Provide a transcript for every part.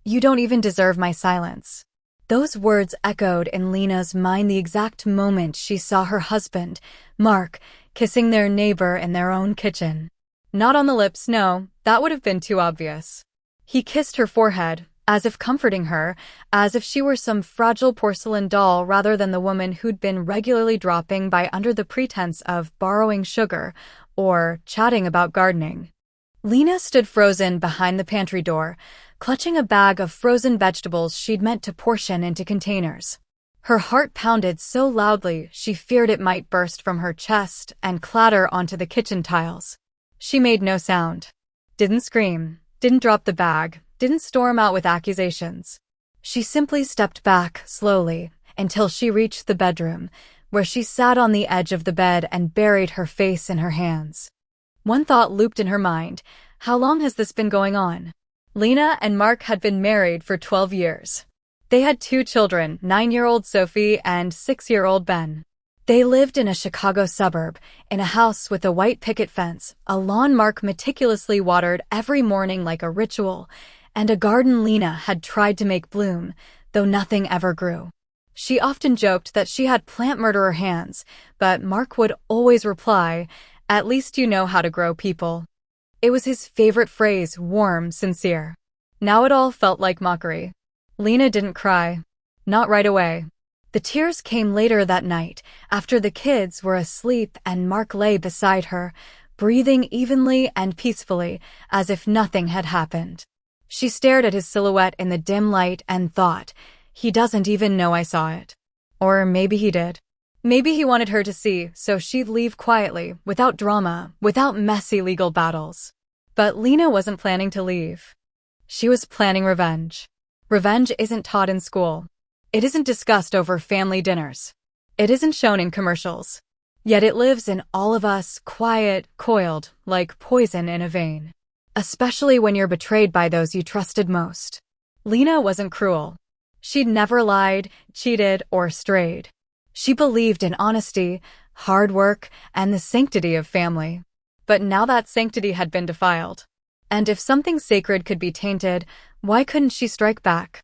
You don't even deserve my silence." Those words echoed in Lina's mind the exact moment she saw her husband, Mark, kissing their neighbor in their own kitchen. Not on the lips, no, that would have been too obvious. He kissed her forehead, as if comforting her, as if she were some fragile porcelain doll rather than the woman who'd been regularly dropping by under the pretense of borrowing sugar or chatting about gardening. Lina stood frozen behind the pantry door, clutching a bag of frozen vegetables she'd meant to portion into containers. Her heart pounded so loudly she feared it might burst from her chest and clatter onto the kitchen tiles. She made no sound. Didn't scream, didn't drop the bag, didn't storm out with accusations. She simply stepped back, slowly, until she reached the bedroom, where she sat on the edge of the bed and buried her face in her hands. One thought looped in her mind: how long has this been going on? Lina and Mark had been married for 12 years. They had 2 children, 9-year-old Sophie and 6-year-old Ben. They lived in a Chicago suburb, in a house with a white picket fence, a lawn Mark meticulously watered every morning like a ritual, and a garden Lina had tried to make bloom, though nothing ever grew. She often joked that she had plant murderer hands, but Mark would always reply, "At least you know how to grow people." It was his favorite phrase, warm, sincere. Now it all felt like mockery. Lina didn't cry. Not right away. The tears came later that night, after the kids were asleep and Mark lay beside her, breathing evenly and peacefully, as if nothing had happened. She stared at his silhouette in the dim light and thought, he doesn't even know I saw it. Or maybe he did. Maybe he wanted her to see, so she'd leave quietly, without drama, without messy legal battles. But Lina wasn't planning to leave. She was planning revenge. Revenge isn't taught in school. It isn't discussed over family dinners. It isn't shown in commercials. Yet it lives in all of us, quiet, coiled, like poison in a vein. Especially when you're betrayed by those you trusted most. Lina wasn't cruel. She'd never lied, cheated, or strayed. She believed in honesty, hard work, and the sanctity of family. But now that sanctity had been defiled. And if something sacred could be tainted, why couldn't she strike back?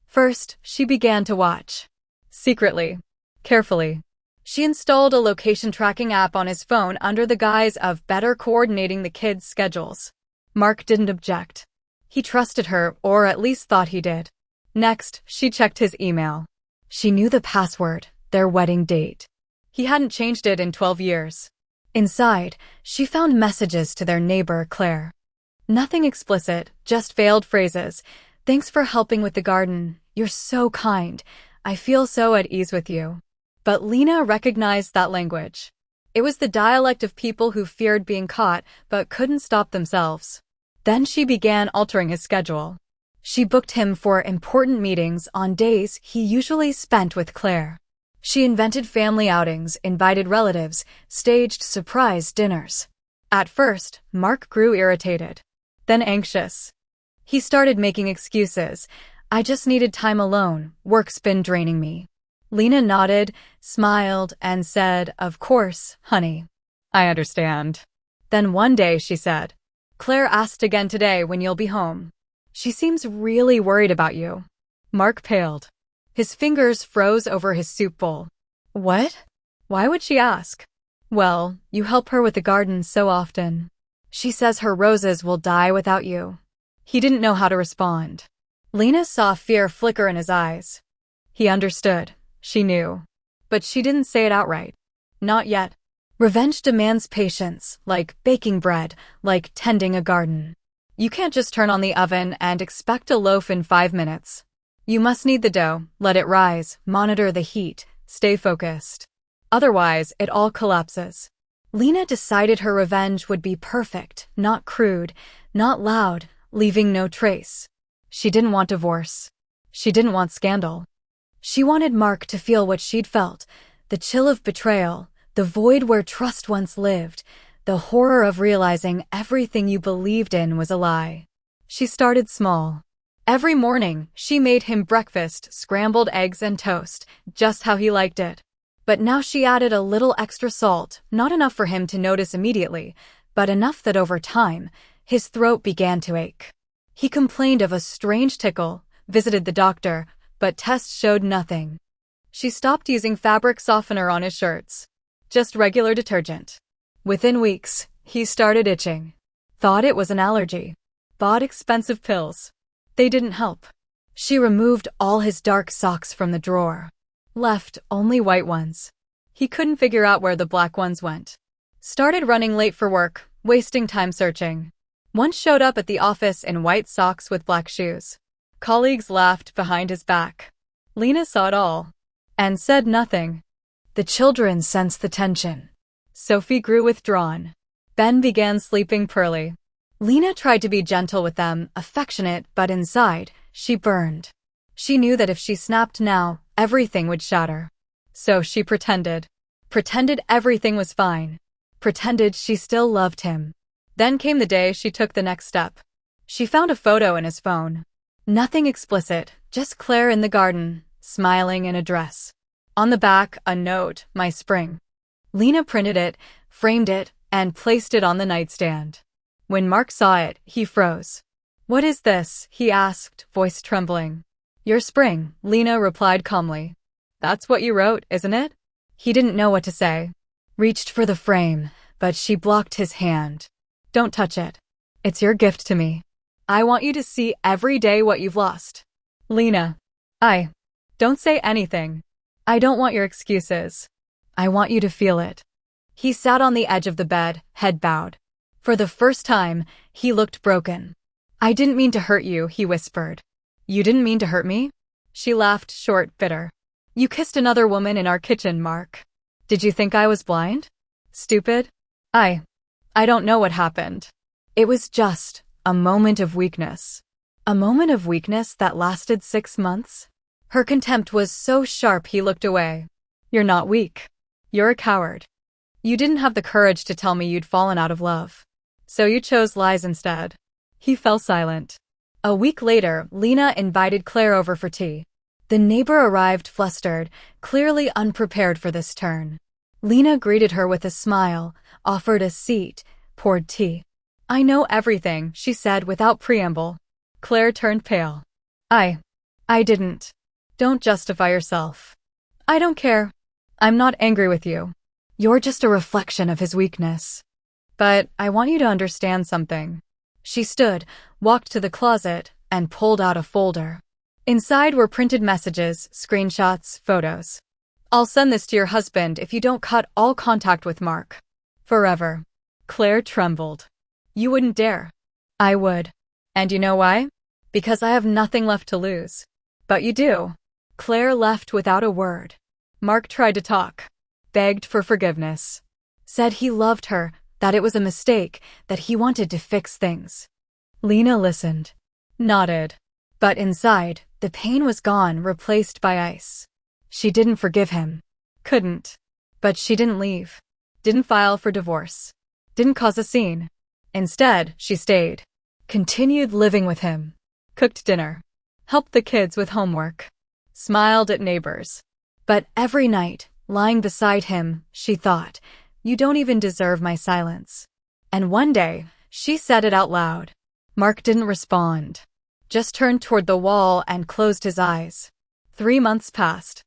First, she began to watch. Secretly. Carefully. She installed a location tracking app on his phone under the guise of better coordinating the kids' schedules. Mark didn't object. He trusted her, or at least thought he did. Next, she checked his email. She knew the password, their wedding date. He hadn't changed it in 12 years. Inside, she found messages to their neighbor, Claire. Nothing explicit, just veiled phrases. "Thanks for helping with the garden. You're so kind. I feel so at ease with you." But Lina recognized that language. It was the dialect of people who feared being caught but couldn't stop themselves. Then she began altering his schedule. She booked him for important meetings on days he usually spent with Claire. She invented family outings, invited relatives, staged surprise dinners. At first, Mark grew irritated, then anxious. He started making excuses. "I just needed time alone. Work's been draining me." Lina nodded, smiled, and said, "Of course, honey. I understand." Then one day she said, "Claire asked again today when you'll be home. She seems really worried about you." Mark paled. His fingers froze over his soup bowl. "What? Why would she ask?" "Well, you help her with the garden so often. She says her roses will die without you." He didn't know how to respond. Lina saw fear flicker in his eyes. He understood. She knew. But she didn't say it outright. Not yet. Revenge demands patience, like baking bread, like tending a garden. You can't just turn on the oven and expect a loaf in 5 minutes. You must knead the dough, let it rise, monitor the heat, stay focused. Otherwise, it all collapses. Lina decided her revenge would be perfect, not crude, not loud, leaving no trace. She didn't want divorce. She didn't want scandal. She wanted Mark to feel what she'd felt, the chill of betrayal, the void where trust once lived, the horror of realizing everything you believed in was a lie. She started small. Every morning, she made him breakfast, scrambled eggs and toast, just how he liked it. But now she added a little extra salt, not enough for him to notice immediately, but enough that over time, his throat began to ache. He complained of a strange tickle, visited the doctor, but tests showed nothing. She stopped using fabric softener on his shirts. Just regular detergent. Within weeks, he started itching. Thought it was an allergy. Bought expensive pills. They didn't help. She removed all his dark socks from the drawer. Left only white ones. He couldn't figure out where the black ones went. Started running late for work, wasting time searching. Once showed up at the office in white socks with black shoes. Colleagues laughed behind his back. Lina saw it all. And said nothing. The children sensed the tension. Sophie grew withdrawn. Ben began sleeping poorly. Lina tried to be gentle with them, affectionate, but inside, she burned. She knew that if she snapped now, everything would shatter. So she pretended. Pretended everything was fine. Pretended she still loved him. Then came the day she took the next step. She found a photo in his phone. Nothing explicit, just Claire in the garden, smiling in a dress. On the back, a note, "My spring." Lina printed it, framed it, and placed it on the nightstand. When Mark saw it, he froze. "What is this?" he asked, voice trembling. "Your spring," Lina replied calmly. "That's what you wrote, isn't it?" He didn't know what to say. Reached for the frame, but she blocked his hand. "Don't touch it. It's your gift to me. I want you to see every day what you've lost." "Lina, don't say anything. I don't want your excuses. I want you to feel it." He sat on the edge of the bed, head bowed. For the first time, he looked broken. "I didn't mean to hurt you," he whispered. "You didn't mean to hurt me?" She laughed short, bitter. "You kissed another woman in our kitchen, Mark. Did you think I was blind? Stupid? I don't know what happened. It was just a moment of weakness. A moment of weakness that lasted 6 months?" Her contempt was so sharp he looked away. "You're not weak. You're a coward. You didn't have the courage to tell me you'd fallen out of love. So you chose lies instead." He fell silent. A week later, Lina invited Claire over for tea. The neighbor arrived flustered, clearly unprepared for this turn. Lina greeted her with a smile, offered a seat, poured tea. "I know everything," she said without preamble. Claire turned pale. I didn't. Don't justify yourself. I don't care. I'm not angry with you. You're just a reflection of his weakness. But I want you to understand something." She stood, walked to the closet, and pulled out a folder. Inside were printed messages, screenshots, photos. "I'll send this to your husband if you don't cut all contact with Mark. Forever." Claire trembled. "You wouldn't dare." "I would. And you know why? Because I have nothing left to lose." "But you do." Claire left without a word. Mark tried to talk. Begged for forgiveness. Said he loved her, that it was a mistake, that he wanted to fix things. Lina listened. Nodded. But inside, the pain was gone, replaced by ice. She didn't forgive him. Couldn't. But she didn't leave. Didn't file for divorce. Didn't cause a scene. Instead, she stayed. Continued living with him. Cooked dinner. Helped the kids with homework. Smiled at neighbors. But every night, lying beside him, she thought, "You don't even deserve my silence." And one day, she said it out loud. Mark didn't respond. Just turned toward the wall and closed his eyes. 3 months passed.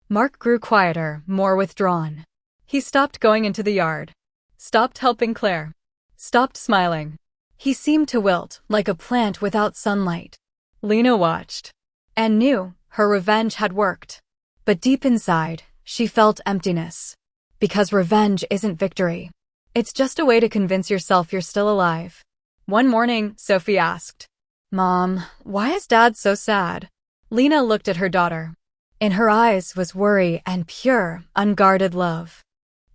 Mark grew quieter, more withdrawn. He stopped going into the yard. Stopped helping Claire. Stopped smiling. He seemed to wilt, like a plant without sunlight. Lina watched. And knew, her revenge had worked. But deep inside, she felt emptiness. Because revenge isn't victory. It's just a way to convince yourself you're still alive. One morning, Sophie asked, "Mom, why is Dad so sad?" Lina looked at her daughter. In her eyes was worry and pure, unguarded love.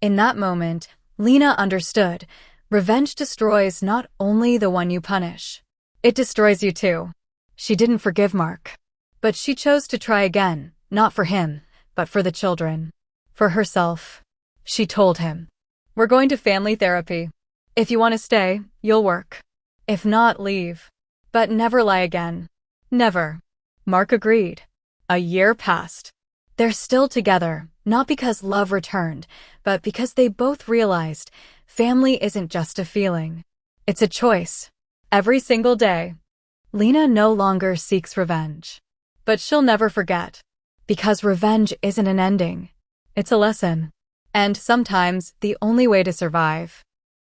In that moment, Lina understood, revenge destroys not only the one you punish. It destroys you too. She didn't forgive Mark. But she chose to try again, not for him, but for the children. For herself. She told him, "We're going to family therapy. If you want to stay, you'll work. If not, leave. But never lie again. Never." Mark agreed. A year passed. They're still together, not because love returned, but because they both realized family isn't just a feeling. It's a choice. Every single day. Lina no longer seeks revenge. but she'll never forget. Because revenge isn't an ending. It's a lesson. And sometimes the only way to survive.